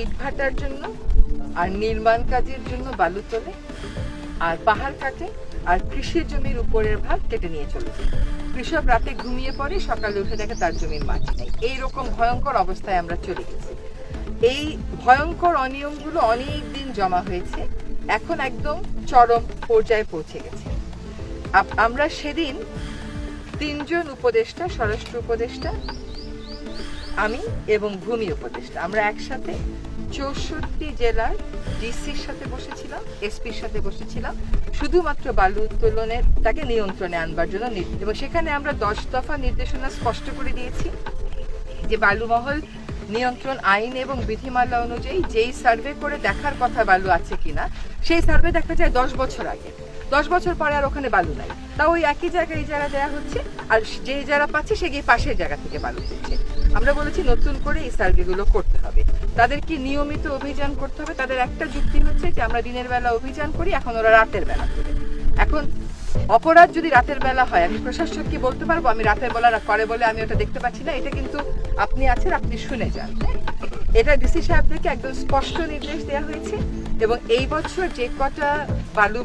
ইটভাটার জন্য আর নির্মাণ কাজের জন্য বালু তোলে, আর পাহাড় কাটে, আর কৃষির জমির উপরের ভাগ কেটে নিয়ে চলে যায়। কৃষক রাতে ঘুমিয়ে পড়ে, সকালে উঠে দেখে তার জমির মাটি নেই। এইরকম ভয়ঙ্কর অবস্থায় আমরা চলে গেছি। এই ভয়ঙ্কর অনিয়মগুলো অনেক দিন জমা হয়েছে, এখন একদম চরম পর্যায়ে পৌঁছে গেছে। আমরা সেদিন 3 জন উপদেষ্টা, স্বরাষ্ট্র উপদেষ্টা, আমি এবং ভূমি উপদেষ্টা, আমরা একসাথে 64 জেলার ডিসির সাথে বসেছিলাম, এসপির সাথে বসেছিলাম, শুধুমাত্র বালু উত্তোলনের তাকে নিয়ন্ত্রণে আনবার জন্য। এবং সেখানে আমরা 10 দফা নির্দেশনা স্পষ্ট করে দিয়েছি যে বালুমহল নিয়ন্ত্রণ আইন এবং বিধিমালা অনুযায়ী যেই সার্ভে করে দেখার কথা বালু আছে কিনা, সেই সার্ভে দেখা যায় 10 বছর আগে। 10 বছর পরে আর ওখানে বালু নাই, তাও ওই একই জায়গায় ইজারা দেওয়া হচ্ছে, আর যে ইজারা পাচ্ছে সে গিয়ে পাশের জায়গা থেকে বালু দিচ্ছে। আমরা বলেছি নতুন করে এই সার্ভেগুলো করতে হবে, তাদেরকে নিয়মিত অভিযান করতে হবে। তাদের একটা যুক্তি হচ্ছে যে আমরা দিনের বেলা অভিযান করি, এখন ওরা রাতের বেলা করে। এখন অপরাধ যদি রাতের বেলা হয়, আমি প্রশাসককে বলতে পারবো আমি রাতের বেলা করে বলে আমি ওটা দেখতে পাচ্ছি না, এটা কিন্তু আপনি আছেন, আপনি শুনে যান। এটা ডিসি সাহেবদেরকে একদম স্পষ্ট নির্দেশ দেওয়া হয়েছে। এবং এই বছর যে কটা বালু